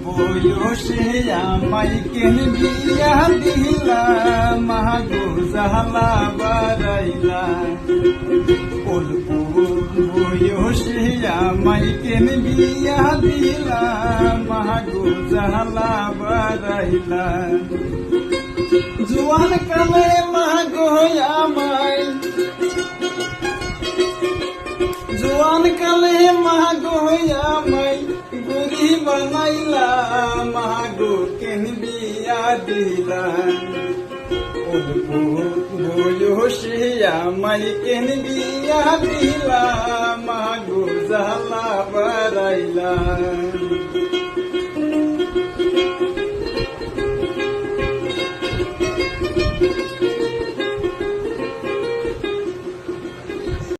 বয়সে আমায় কেন বিয়া দিলা মাগো জালা বারাইলা। অল্প বয়সে আমায় কেন বিয়া দিলা মাগো জালা বারাইলা। জোয়ান কালে মাগো আমায়, জোয়ান কালে মাগো আমায় বুড়ি বানাইলা মাগো কেন বিয়া দিলা। অল্প বয়সে আমায় কেন বিয়া দিলা মাগো জালা বারাইলা।